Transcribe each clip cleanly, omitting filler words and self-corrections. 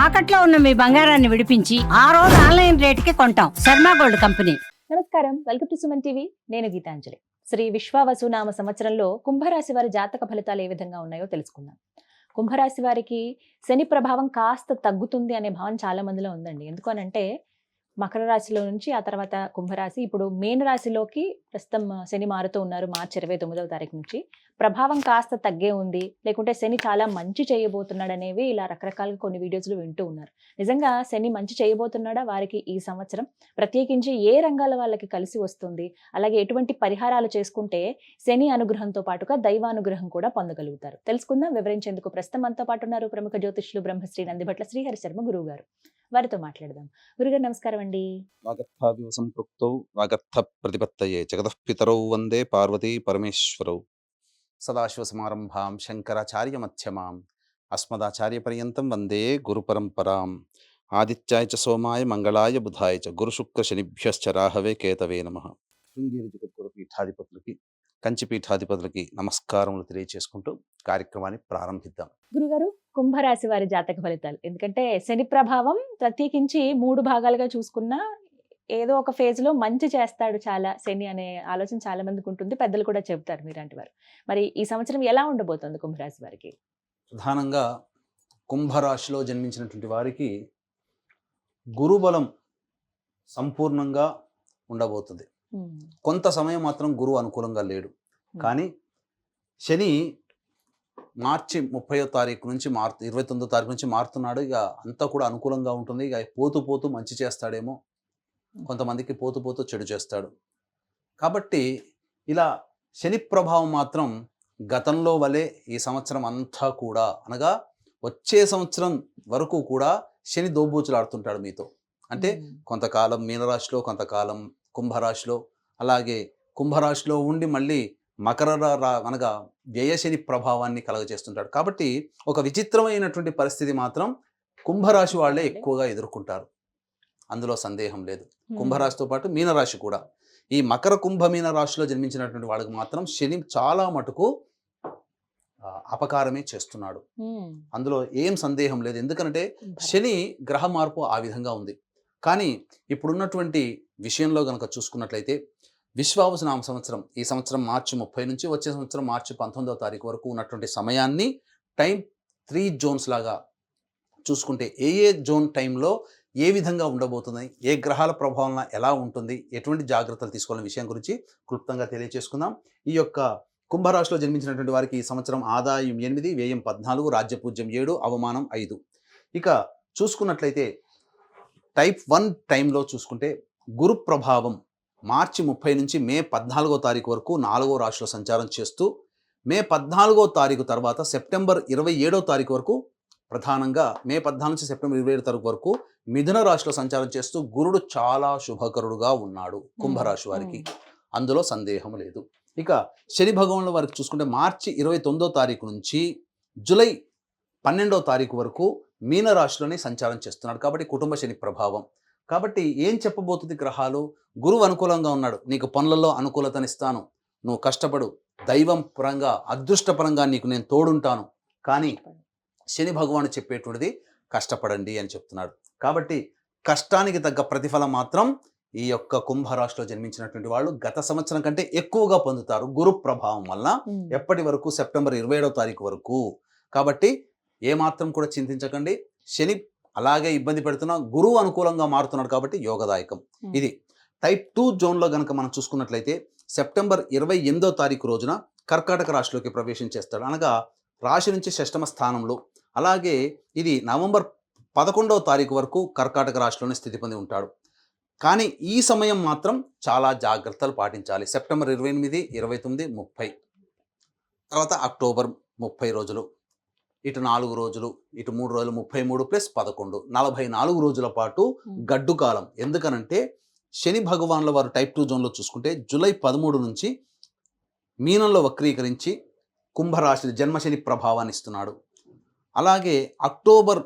తాకట్లో ఉన్న మీ బంగారాన్ని విడిపించి ఆ రోజు ఆన్లైన్ రేటుకి కొంటాం. Sharma gold company. నమస్కారం, వెల్కమ్ టు సుమన్ టీవీ. నేను గీతాంజలి. శ్రీ విశ్వావసునామ సంవత్సరంలో కుంభరాశి వారి జాతక ఫలితాలు ఏ విధంగా ఉన్నాయో తెలుసుకుందాం. కుంభరాశి వారికి శని ప్రభావం కాస్త తగ్గుతుంది అనే భావన చాలా మందిలో ఉందండి. ఎందుకనంటే మకర రాశిలో నుంచి ఆ తర్వాత కుంభరాశి, ఇప్పుడు మీన రాశిలోకి ప్రస్తుతం శని మారుతూ ఉన్నారు. మార్చి 29వ తారీఖు నుంచి ప్రభావం కాస్త తగ్గే ఉంది, లేకుంటే శని చాలా మంచి చేయబోతున్నాడు అనేవి ఇలా రకరకాలుగా కొన్ని వీడియోస్లో వింటూ ఉన్నారు. నిజంగా శని మంచి చేయబోతున్నాడా వారికి ఈ సంవత్సరం? ప్రత్యేకించి ఏ రంగాల వాళ్ళకి కలిసి వస్తుంది, అలాగే ఎటువంటి పరిహారాలు చేసుకుంటే శని అనుగ్రహంతో పాటుగా దైవానుగ్రహం కూడా పొందగలుగుతారు? తెలుసుకుందాం. వివరించేందుకు ప్రస్తుతం మనతో పాటు ఉన్నారు ప్రముఖ జ్యోతిష్యులు బ్రహ్మశ్రీ నందిభట్ల శ్రీహరి శర్మ గురువు గారు. వారితో మాట్లాడదాం. గురుగారు నమస్కారం అండి. వాగర్థావివ సంపృక్తౌ వాగర్థ ప్రతిపత్తయే జగతః పితరౌ వందే పార్వతీ పరమేశ్వరౌ. సదాశివసమారంభాం శంకరాచార్య మధ్యమాం అస్మదాచార్య పర్యంతం వందే గురు పరంపరాం. ఆదిత్యాయ చ సోమాయ మంగళాయ బుధాయ చ గురు శుక్ర శనిభ్యశ్చ రాహవే కేతవే నమః. శృంగేరి జగద్గురు పీఠాధిపతులకి, కంచి పీఠాధిపతులకి నమస్కారములు తెలియచేసుకుంటూ కార్యక్రమాన్ని ప్రారంభిద్దాం. గురుగారు, కుంభరాశి వారి జాతక ఫలితాలు, ఎందుకంటే శని ప్రభావం ప్రత్యేకించి 3 భాగాలుగా చూసుకున్నా ఏదో ఒక ఫేజ్ లో మంచి చేస్తాడు చాలా శని అనే ఆలోచన చాలా మందికి ఉంటుంది. పెద్దలు కూడా చెబుతారు మీలాంటి వారు. మరి ఈ సంవత్సరం ఎలా ఉండబోతోంది కుంభరాశి వారికి? ప్రధానంగా కుంభరాశిలో జన్మించినటువంటి వారికి గురుబలం సంపూర్ణంగా ఉండబోతుంది. కొంత సమయం మాత్రం గురువు అనుకూలంగా లేడు, కానీ శని మార్చి 30వ తారీఖు నుంచి 29వ తారీఖు నుంచి మారుతున్నాడు. ఇక అంతా కూడా అనుకూలంగా ఉంటుంది. ఇక పోతూ పోతూ మంచి చేస్తాడేమో, కొంతమందికి పోతూ పోతూ చెడు చేస్తాడు. కాబట్టి ఇలా శని ప్రభావం మాత్రం గతంలో వలె ఈ సంవత్సరం అంతా కూడా, అనగా వచ్చే సంవత్సరం వరకు కూడా శని దోబూచులాడుతుంటాడు మీతో. అంటే కొంతకాలం మీనరాశిలో, కొంతకాలం కుంభరాశిలో, అలాగే కుంభరాశిలో ఉండి మళ్ళీ మకర అనగా వ్యయశని ప్రభావాన్ని కలగజేస్తుంటాడు. కాబట్టి ఒక విచిత్రమైనటువంటి పరిస్థితి మాత్రం కుంభరాశి వాళ్ళే ఎక్కువగా ఎదుర్కొంటారు, అందులో సందేహం లేదు. కుంభరాశితో పాటు మీనరాశి కూడా. ఈ మకర కుంభ మీన రాశిలో జన్మించినటువంటి వాళ్ళకి మాత్రం శని చాలా మటుకు అపకారమే చేస్తున్నాడు, అందులో ఏం సందేహం లేదు. ఎందుకంటే శని గ్రహ మార్పు ఆ విధంగా ఉంది. కానీ ఇప్పుడున్నటువంటి విషయంలో కనుక చూసుకున్నట్లయితే విశ్వావసునామ సంవత్సరం, ఈ సంవత్సరం మార్చి 30 నుంచి వచ్చే సంవత్సరం మార్చి 19వ తారీఖు వరకు ఉన్నటువంటి సమయాన్ని టైం 3 జోన్స్ లాగా చూసుకుంటే ఏ జోన్ టైంలో ఏ విధంగా ఉండబోతుంది, ఏ గ్రహాల ప్రభావం ఎలా ఉంటుంది, ఎటువంటి జాగ్రత్తలు తీసుకోవాలనే విషయం గురించి క్లుప్తంగా తెలియజేసుకుందాం. ఈ యొక్క కుంభరాశిలో జన్మించినటువంటి వారికి ఈ సంవత్సరం ఆదాయం 8, వ్యయం 14, రాజ్యపూజ్యం 7, అవమానం 5. ఇక చూసుకున్నట్లయితే టైప్ 1 టైంలో చూసుకుంటే గురు ప్రభావం మార్చి 30 నుంచి మే 14వ తారీఖు వరకు 4వ రాశిలో సంచారం చేస్తూ, మే 14వ తారీఖు తర్వాత సెప్టెంబర్ 27వ తారీఖు వరకు, ప్రధానంగా మే 14 నుంచి సెప్టెంబర్ 27 తారీఖు వరకు మిథున రాశిలో సంచారం చేస్తూ గురుడు చాలా శుభకరుడుగా ఉన్నాడు కుంభరాశి వారికి, అందులో సందేహం లేదు. ఇక శని భగవానుల వారికి చూసుకుంటే మార్చి 29వ తారీఖు నుంచి జూలై 12వ తారీఖు వరకు మీన రాశిలోనే సంచారం చేస్తున్నాడు. కాబట్టి కుటుంబ శని ప్రభావం. కాబట్టి ఏం చెప్పబోతుంది గ్రహాలు? గురువు అనుకూలంగా ఉన్నాడు, నీకు పనులలో అనుకూలతనిస్తాను, నువ్వు కష్టపడు, దైవం పరంగా అదృష్టపరంగా నీకు నేను తోడుంటాను. కానీ శని భగవాను చెప్పేటువంటిది కష్టపడండి అని చెప్తున్నాడు. కాబట్టి కష్టానికి తగ్గ ప్రతిఫలం మాత్రం ఈ యొక్క కుంభరాశిలో జన్మించినటువంటి వాళ్ళు గత సంవత్సరం కంటే ఎక్కువగా పొందుతారు గురు ప్రభావం వల్ల. ఎప్పటి వరకు? సెప్టెంబర్ 27వ తారీఖు వరకు. కాబట్టి ఏమాత్రం కూడా చింతించకండి. శని అలాగే ఇబ్బంది పెడుతున్నా, గురువు అనుకూలంగా మారుతున్నాడు కాబట్టి యోగదాయకం. ఇది టైప్ 2 జోన్లో కనుక మనం చూసుకున్నట్లయితే సెప్టెంబర్ 28వ తారీఖు రోజున కర్కాటక రాశిలోకి ప్రవేశం చేస్తాడు, అనగా రాశి నుంచి 6వ స్థానంలో. అలాగే ఇది నవంబర్ 11వ తారీఖు వరకు కర్కాటక రాశిలోనే స్థితి పొంది ఉంటాడు. కానీ ఈ సమయం మాత్రం చాలా జాగ్రత్తలు పాటించాలి. సెప్టెంబర్ 28, 29, 30, తర్వాత అక్టోబర్ 30 రోజులు, ఇటు 4 రోజులు, ఇటు 3 రోజులు, 33 + 11, 44 రోజుల పాటు గడ్డు కాలం. ఎందుకనంటే శని భగవానుల వారు టైప్ 2 జోన్లో చూసుకుంటే జూలై 13 నుంచి మీనంలో వక్రీకరించి కుంభరాశి జన్మశని ప్రభావాన్ని ఇస్తున్నాడు. అలాగే అక్టోబర్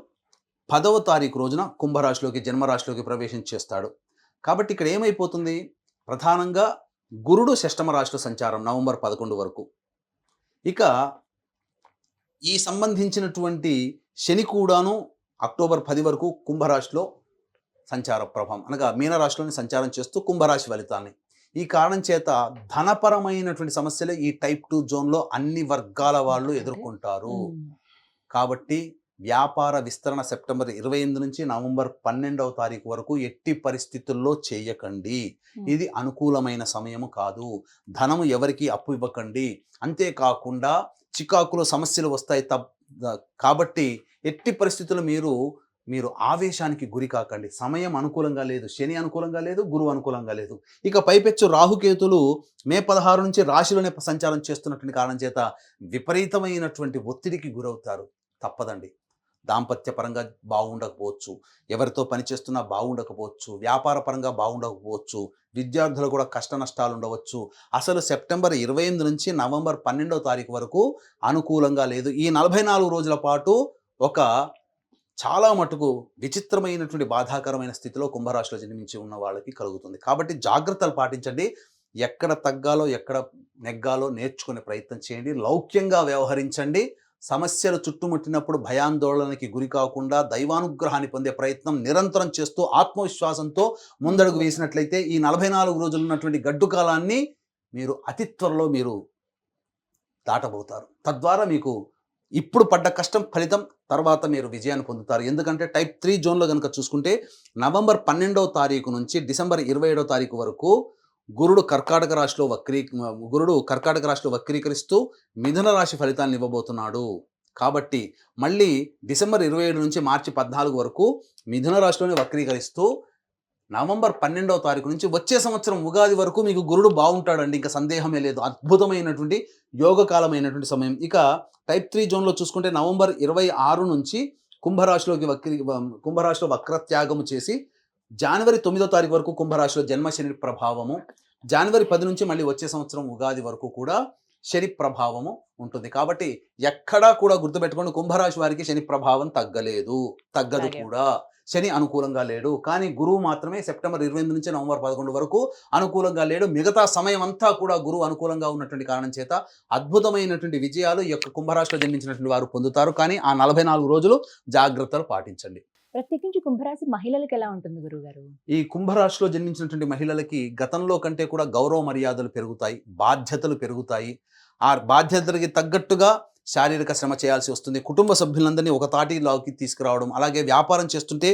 10వ తారీఖు రోజున కుంభరాశిలోకి జన్మరాశిలోకి ప్రవేశం చేస్తాడు. కాబట్టి ఇక్కడ ఏమైపోతుంది? ప్రధానంగా గురుడు 6వ రాశిలో సంచారం నవంబర్ 11 వరకు. ఇక ఈ సంబంధించినటువంటి శని కూడాను అక్టోబర్ 10 వరకు కుంభరాశిలో సంచార ప్రభావం అనగా మీనరాశిలోని సంచారం చేస్తూ కుంభరాశి ఫలితాన్ని. ఈ కారణం చేత ధనపరమైనటువంటి సమస్యలు ఈ టైప్ 2 జోన్లో అన్ని వర్గాల వాళ్ళు ఎదుర్కొంటారు. కాబట్టి వ్యాపార విస్తరణ సెప్టెంబర్ 28 నుంచి నవంబర్ 12వ తారీఖు వరకు ఎట్టి పరిస్థితుల్లో చేయకండి. ఇది అనుకూలమైన సమయము కాదు. ధనము ఎవరికి అప్పు ఇవ్వకండి. అంతేకాకుండా చికాకులో సమస్యలు వస్తాయి కాబట్టి ఎట్టి పరిస్థితుల్లో మీరు ఆవేశానికి గురి కాకండి. సమయం అనుకూలంగా లేదు, శని అనుకూలంగా లేదు, గురువు అనుకూలంగా లేదు. ఇక పైపెచ్చు రాహుకేతులు మే 16 నుంచి రాశిలోనే సంచారం చేస్తున్నటువంటి కారణం చేత విపరీతమైనటువంటి ఒత్తిడికి గురవుతారు. తప్పదండి. దాంపత్య పరంగా బాగుండకపోవచ్చు, ఎవరితో పనిచేస్తున్నా బాగుండకపోవచ్చు, వ్యాపార పరంగా బాగుండకపోవచ్చు, విద్యార్థులు కూడా కష్ట నష్టాలు ఉండవచ్చు. అసలు సెప్టెంబర్ 28 నుంచి నవంబర్ 12వ తారీఖు వరకు అనుకూలంగా లేదు. ఈ 44 రోజుల పాటు ఒక చాలా మటుకు విచిత్రమైనటువంటి బాధాకరమైన స్థితిలో కుంభరాశిలో జన్మించి ఉన్న వాళ్ళకి కలుగుతుంది. కాబట్టి జాగ్రత్తలు పాటించండి. ఎక్కడ తగ్గాలో ఎక్కడ నెగ్గాలో నేర్చుకునే ప్రయత్నం చేయండి. లౌక్యంగా వ్యవహరించండి. సమస్యలు చుట్టుముట్టినప్పుడు భయాందోళనకి గురి కాకుండా దైవానుగ్రహాన్ని పొందే ప్రయత్నం నిరంతరం చేస్తూ ఆత్మవిశ్వాసంతో ముందడుగు వేసినట్లయితే ఈ 44 రోజులు ఉన్నటువంటి గడ్డు కాలాన్ని మీరు అతి త్వరలో దాటబోతారు. తద్వారా మీకు ఇప్పుడు పడ్డ కష్టం ఫలితం తర్వాత మీరు విజయాన్ని పొందుతారు. ఎందుకంటే టైప్ 3 జోన్లో కనుక చూసుకుంటే నవంబర్ 12వ తారీఖు నుంచి డిసెంబర్ 27వ తారీఖు వరకు గురుడు కర్కాటక రాశిలో వక్రీకరిస్తూ మిథున రాశి ఫలితాన్ని ఇవ్వబోతున్నాడు. కాబట్టి మళ్ళీ డిసెంబర్ 27 నుంచి మార్చి 14 వరకు మిథున రాశిలోనే వక్రీకరిస్తూ నవంబర్ 12వ తారీఖు నుంచి వచ్చే సంవత్సరం ఉగాది వరకు మీకు గురుడు బాగుంటాడండి. ఇంకా సందేహమే లేదు. అద్భుతమైనటువంటి యోగకాలమైనటువంటి సమయం. ఇక టైప్ 3 జోన్లో చూసుకుంటే నవంబర్ 26 నుంచి కుంభరాశిలో వక్రత్యాగము చేసి జనవరి 9వ తారీఖు వరకు కుంభరాశిలో జన్మశని ప్రభావము, జనవరి 10 నుంచి మళ్ళీ వచ్చే సంవత్సరం ఉగాది వరకు కూడా శని ప్రభావము ఉంటుంది. కాబట్టి ఎక్కడా కూడా గుర్తుపెట్టుకోండి, కుంభరాశి వారికి శని ప్రభావం తగ్గదు కూడా. శని అనుకూలంగా లేడు. కానీ గురువు మాత్రమే సెప్టెంబర్ 28 నుంచి నవంబర్ 11 వరకు అనుకూలంగా లేడు. మిగతా సమయం అంతా కూడా గురువు అనుకూలంగా ఉన్నటువంటి కారణం చేత అద్భుతమైనటువంటి విజయాలు ఈ యొక్క కుంభరాశిలో జన్మించినటువంటి వారు పొందుతారు. కానీ ఆ 44 రోజులు జాగ్రత్తలు పాటించండి. ప్రత్యేకించి కుంభరాశి మహిళలకు ఎలా ఉంటుంది గురుగారు? ఈ కుంభరాశిలో జన్మించినటువంటి మహిళలకి గతంలో కంటే కూడా గౌరవ మర్యాదలు పెరుగుతాయి, బాధ్యతలు పెరుగుతాయి. ఆ బాధ్యతలకి తగ్గట్టుగా శారీరక శ్రమ చేయాల్సి వస్తుంది. కుటుంబ సభ్యులందరినీ ఒక తాటిలోకి తీసుకురావడం, అలాగే వ్యాపారం చేస్తుంటే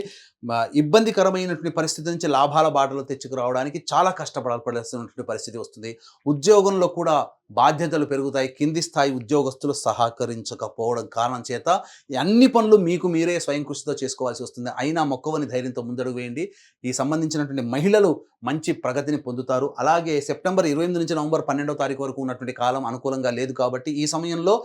ఇబ్బందికరమైనటువంటి పరిస్థితి నుంచి లాభాల బాటలో తెచ్చుకురావడానికి చాలా కష్టపడాల్సినటువంటి పరిస్థితి వస్తుంది. ఉద్యోగంలో కూడా బాధ్యతలు పెరుగుతాయి. కింది స్థాయి ఉద్యోగస్తులు సహకరించకపోవడం కారణం చేత అన్ని పనులు మీకు మీరే స్వయం కృషితో చేసుకోవాల్సి వస్తుంది. అయినా మొక్కవని ధైర్యంతో ముందడుగు వేయండి. ఈ సంబంధించినటువంటి మహిళలు మంచి ప్రగతిని పొందుతారు. అలాగే సెప్టెంబర్ 28 నుంచి నవంబర్ 12వ తారీఖు వరకు ఉన్నటువంటి కాలం అనుకూలంగా లేదు. కాబట్టి ఈ సమయంలో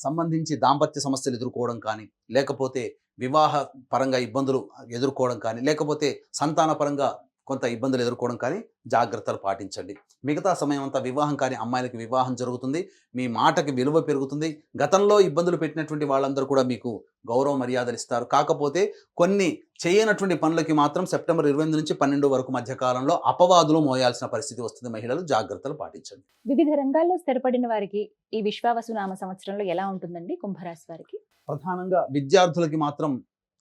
సంబంధించి దాంపత్య సమస్యలు ఎదుర్కోవడం కానీ, లేకపోతే వివాహ పరంగా ఇబ్బందులు ఎదుర్కోవడం కానీ, లేకపోతే సంతాన పరంగా కొంత ఇబ్బందులు ఎదుర్కోవడం కానీ జాగ్రత్తలు పాటించండి. మిగతా సమయం అంతా వివాహం కానీ అమ్మాయిలకి వివాహం జరుగుతుంది. మీ మాటకి విలువ పెరుగుతుంది. గతంలో ఇబ్బందులు పెట్టినటువంటి వాళ్ళందరూ కూడా మీకు గౌరవ మర్యాదలు ఇస్తారు. కాకపోతే కొన్ని చేయనటువంటి పనులకి మాత్రం సెప్టెంబర్ 28 నుంచి 12 వరకు మధ్య కాలంలో అపవాదులు మోయాల్సిన పరిస్థితి వస్తుంది. మహిళలు జాగ్రత్తలు పాటించండి. వివిధ రంగాల్లో స్థిరపడిన వారికి ఈ విశ్వావసునామ సంవత్సరంలో ఎలా ఉంటుందండి కుంభరాశి వారికి? ప్రధానంగా విద్యార్థులకి మాత్రం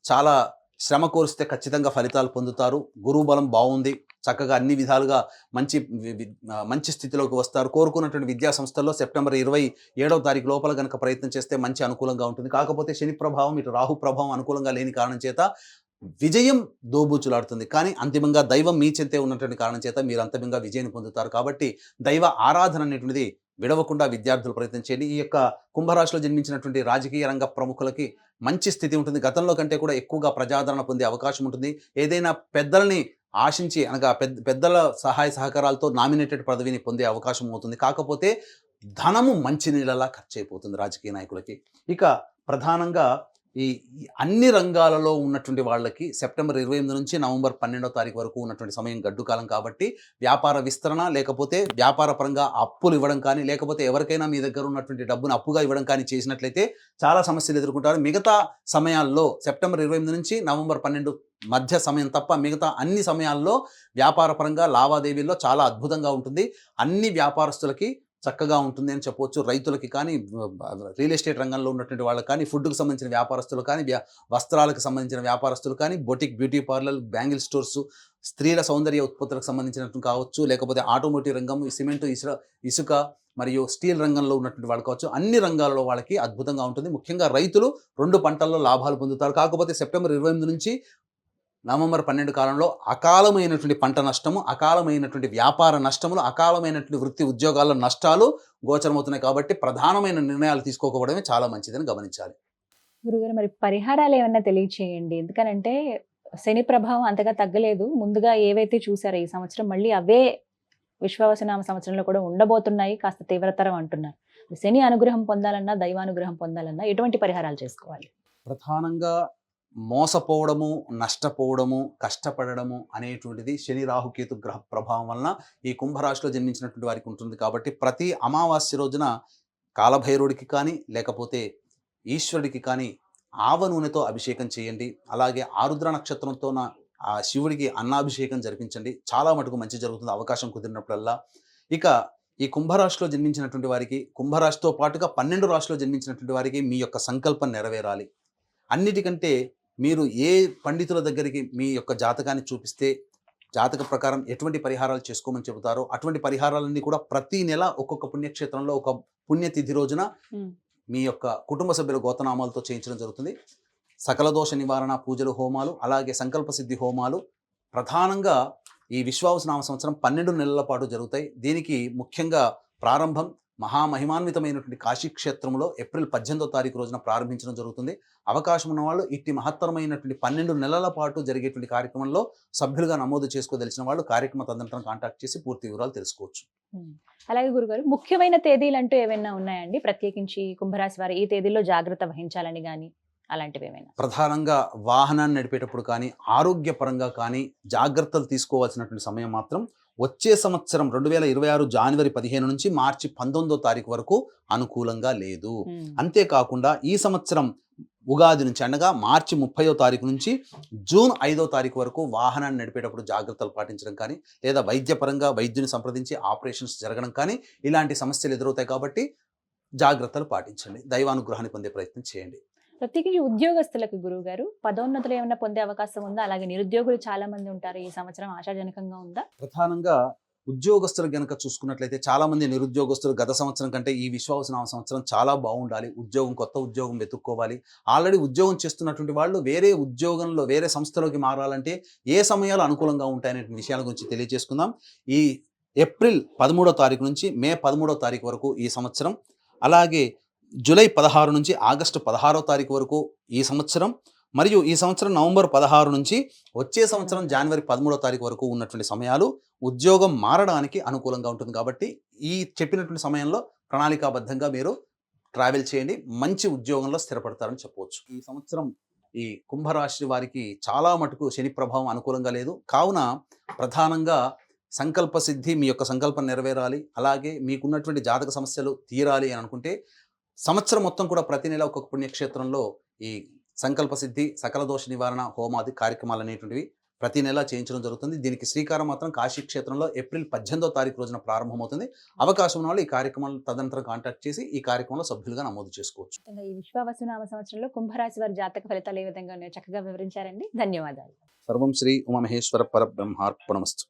చాలా శ్రమ కోరిస్తే ఖచ్చితంగా ఫలితాలు పొందుతారు. గురువు బలం బాగుంది. చక్కగా అన్ని విధాలుగా మంచి స్థితిలోకి వస్తారు. కోరుకున్నటువంటి విద్యా సంస్థల్లో సెప్టెంబర్ 27వ తారీఖు లోపల కనుక ప్రయత్నం చేస్తే మంచి అనుకూలంగా ఉంటుంది. కాకపోతే శని ప్రభావం, ఇటు రాహు ప్రభావం అనుకూలంగా లేని కారణం చేత విజయం దోబూచులాడుతుంది. కానీ అంతిమంగా దైవం మీ చెంతే ఉన్నటువంటి కారణం చేత మీరు అంతిమంగా విజయాన్ని పొందుతారు. కాబట్టి దైవ ఆరాధన అనేటువంటిది విడవకుండా విద్యార్థులు ప్రయత్నం చేయండి. ఈ యొక్క కుంభరాశిలో జన్మించినటువంటి రాజకీయ రంగ ప్రముఖులకి మంచి స్థితి ఉంటుంది. గతంలో కంటే కూడా ఎక్కువగా ప్రజాదరణ పొందే అవకాశం ఉంటుంది. ఏదైనా పెద్దల్ని ఆశించి అనగా పెద్దల సహాయ సహకారాలతో నామినేటెడ్ పదవిని పొందే అవకాశం అవుతుంది. కాకపోతే ధనము మంచి నీళ్ళలా ఖర్చు అయిపోతుంది రాజకీయ నాయకులకి. ఇక ప్రధానంగా ఈ అన్ని రంగాలలో ఉన్నటువంటి వాళ్ళకి సెప్టెంబర్ 28 నుంచి నవంబర్ 12వ తారీఖు వరకు ఉన్నటువంటి సమయం గడ్డు కాలం. కాబట్టి వ్యాపార విస్తరణ, లేకపోతే వ్యాపార పరంగా అప్పులు ఇవ్వడం కానీ, లేకపోతే ఎవరికైనా మీ దగ్గర ఉన్నటువంటి డబ్బును అప్పుగా ఇవ్వడం కానీ చేసినట్లయితే చాలా సమస్యలు ఎదుర్కొంటారు. మిగతా సమయాల్లో సెప్టెంబర్ 28 నుంచి నవంబర్ 12 మధ్య సమయం తప్ప మిగతా అన్ని సమయాల్లో వ్యాపార పరంగా లావాదేవీల్లో చాలా అద్భుతంగా ఉంటుంది. అన్ని వ్యాపారస్తులకి చక్కగా ఉంటుంది అని చెప్పవచ్చు. రైతులకి కానీ, రియల్ ఎస్టేట్ రంగంలో ఉన్నటువంటి వాళ్ళకి కానీ, ఫుడ్‌కి సంబంధించిన వ్యాపారస్తులు కానీ, వస్త్రాలకు సంబంధించిన వ్యాపారస్తులు కానీ, boutique, beauty parlour, bangle stores, స్త్రీల సౌందర్య ఉత్పత్తులకు సంబంధించినట్టు కావచ్చు, లేకపోతే ఆటోమోటివ్ రంగం, ఈ సిమెంటు, ఇసుక మరియు స్టీల్ రంగంలో ఉన్నటువంటి వాళ్ళు కావచ్చు, అన్ని రంగాలలో వాళ్ళకి అద్భుతంగా ఉంటుంది. ముఖ్యంగా రైతులు 2 పంటల్లో లాభాలు పొందుతారు. కాకపోతే సెప్టెంబర్ 28 నుంచి నవంబర్ 12 కాలంలో అకాలమైనటువంటి పంట నష్టము, అకాలమైనటువంటి వ్యాపార నష్టములు, అకాలమైనటువంటి వృత్తి ఉద్యోగాల నష్టాలు గోచరమవుతున్నాయి. కాబట్టి ప్రధానమైన నిర్ణయాలు తీసుకోకపోవడమే చాలా మంచిదని గమనించాలి. గురుగారు మరి పరిహారాలు ఏమన్నా తెలియచేయండి. ఎందుకనంటే శని ప్రభావం అంతగా తగ్గలేదు. ముందుగా ఏవైతే చూసారో ఈ సంవత్సరం మళ్ళీ అవే విశ్వావసునామ సంవత్సరంలో కూడా ఉండబోతున్నాయి. కాస్త తీవ్రతరం అంటున్నారు. శని అనుగ్రహం పొందాలన్నా, దైవానుగ్రహం పొందాలన్నా ఎటువంటి పరిహారాలు చేసుకోవాలి? ప్రధానంగా మోసపోవడము, నష్టపోవడము, కష్టపడడము అనేటువంటిది శని రాహుకేతు గ్రహ ప్రభావం వలన ఈ కుంభరాశిలో జన్మించినటువంటి వారికి ఉంటుంది. కాబట్టి ప్రతి అమావాస్య రోజున కాలభైరవుడికి కానీ, లేకపోతే ఈశ్వరుడికి కానీ ఆవ నూనెతో అభిషేకం చేయండి. అలాగే ఆరుద్ర నక్షత్రంతో ఆ శివుడికి అన్నాభిషేకం జరిపించండి. చాలా మటుకు మంచి జరుగుతుంది అవకాశం కుదిరినప్పుడల్లా. ఇక ఈ కుంభరాశిలో జన్మించినటువంటి వారికి, కుంభరాశితో పాటుగా 12 రాశిలో జన్మించినటువంటి వారికి మీ యొక్క సంకల్పం నెరవేరాలి. అన్నిటికంటే మీరు ఏ పండితుల దగ్గరికి మీ యొక్క జాతకాన్ని చూపిస్తే జాతక ప్రకారం ఎటువంటి పరిహారాలు చేసుకోమని చెబుతారో అటువంటి పరిహారాలన్నీ కూడా ప్రతి నెల ఒక్కొక్క పుణ్యక్షేత్రంలో ఒక పుణ్యతిథి రోజున మీ యొక్క కుటుంబ సభ్యుల గోతనామాలతో చేయించడం జరుగుతుంది. సకల దోష నివారణ పూజలు, హోమాలు, అలాగే సంకల్ప సిద్ధి హోమాలు ప్రధానంగా ఈ విశ్వావసునామ సంవత్సరం 12 నెలల పాటు జరుగుతాయి. దీనికి ముఖ్యంగా ప్రారంభం మహామహిమాన్వితమైనటువంటి కాశీ క్షేత్రంలో ఏప్రిల్ 18వ తారీఖు రోజున ప్రారంభించడం జరుగుతుంది. అవకాశం ఉన్న వాళ్ళు ఇట్టి మహత్తరమైనటువంటి 12 నెలల పాటు జరిగేటువంటి కార్యక్రమంలో సభ్యులుగా నమోదు చేసుకోదలిచిన వాళ్ళు కార్యక్రమ తదనంతరం కాంటాక్ట్ చేసి పూర్తి వివరాలు తెలుసుకోవచ్చు. అలాగే గురుగారు ముఖ్యమైన తేదీలు అంటూ ఏమైనా ఉన్నాయండి? ప్రత్యేకించి కుంభరాశి వారు ఈ తేదీల్లో జాగ్రత్త వహించాలని కానీ అలాంటివి ఏమైనా? ప్రధానంగా వాహనాన్ని నడిపేటప్పుడు కానీ, ఆరోగ్యపరంగా కానీ జాగ్రత్తలు తీసుకోవాల్సినటువంటి సమయం మాత్రం వచ్చే సంవత్సరం 2026 జనవరి 15 నుంచి మార్చి 19వ తారీఖు వరకు అనుకూలంగా లేదు. అంతేకాకుండా ఈ సంవత్సరం ఉగాది నుంచి అనగా మార్చి 30వ తారీఖు నుంచి జూన్ 5వ తారీఖు వరకు వాహనాన్ని నడిపేటప్పుడు జాగ్రత్తలు పాటించడం కానీ, లేదా వైద్యపరంగా వైద్యుని సంప్రదించి ఆపరేషన్స్ జరగడం కానీ ఇలాంటి సమస్యలు ఎదురవుతాయి. కాబట్టి జాగ్రత్తలు పాటించండి. దైవానుగ్రహాన్ని పొందే ప్రయత్నం చేయండి. ప్రత్యేకించి ఉద్యోగస్తులకు గురువుగారు పదోన్నతులు ఏమైనా పొందే అవకాశం ఉందా? అలాగే నిరుద్యోగులు చాలా మంది ఉంటారు. ఈ సంవత్సరం ఆశాజనకంగా ఉందా? ప్రధానంగా ఉద్యోగస్తులు గనక చూసుకున్నట్లయితే చాలా మంది నిరుద్యోగస్తులు గత సంవత్సరం కంటే ఈ విశ్వావసునామ సంవత్సరం చాలా బాగుండాలి. కొత్త ఉద్యోగం వెతుక్కోవాలి. ఆల్రెడీ ఉద్యోగం చేస్తున్నటువంటి వాళ్ళు వేరే ఉద్యోగంలో వేరే సంస్థలోకి మారాలంటే ఏ సమయాలు అనుకూలంగా ఉంటాయనే విషయాల గురించి తెలియజేసుకుందాం. ఈ ఏప్రిల్ 13వ తారీఖు నుంచి మే 13వ తారీఖు వరకు ఈ సంవత్సరం, అలాగే జూలై 16 నుంచి ఆగస్టు 16వ తారీఖు వరకు ఈ సంవత్సరం, మరియు ఈ సంవత్సరం నవంబర్ 16 నుంచి వచ్చే సంవత్సరం జనవరి 13వ తారీఖు వరకు ఉన్నటువంటి సమయాలు ఉద్యోగం మారడానికి అనుకూలంగా ఉంటుంది. కాబట్టి ఈ చెప్పినటువంటి సమయంలో ప్రణాళికాబద్ధంగా మీరు ట్రావెల్ చేయండి. మంచి ఉద్యోగంలో స్థిరపడతారని చెప్పవచ్చు. ఈ సంవత్సరం ఈ కుంభరాశి వారికి చాలా మటుకు శని ప్రభావం అనుకూలంగా లేదు. కావున ప్రధానంగా సంకల్ప సిద్ధి, మీ యొక్క సంకల్పం నెరవేరాలి, అలాగే మీకున్నటువంటి జాతక సమస్యలు తీరాలి అని అనుకుంటే సంవత్సరం మొత్తం కూడా ప్రతి నెల ఒక్కొక్క పుణ్యక్షేత్రంలో ఈ సంకల్ప సిద్ధి, సకల దోష నివారణ హోమాది కార్యక్రమాలు అనేటువంటివి ప్రతి నెల చేయించడం జరుగుతుంది. దీనికి శ్రీకారం మాత్రం కాశీ క్షేత్రంలో ఏప్రిల్ 18వ తారీఖు రోజున ప్రారంభమవుతుంది. అవకాశం ఉన్న వాళ్ళు ఈ కార్యక్రమాలు తదనంతరం కాంటాక్ట్ చేసి ఈ కార్యక్రమంలో సభ్యులుగా నమోదు చేసుకోవచ్చు. ఈ విశ్వావసునామ సంవత్సరంలో కుంభరాశి వారి జాతక ఫలితాలు ఏ విధంగా ఉన్నాయో చక్కగా వివరించారండి. ధన్యవాదాలు. సర్వం శ్రీ ఉమామహేశ్వర పరబ్రహ్మార్పణమస్తు.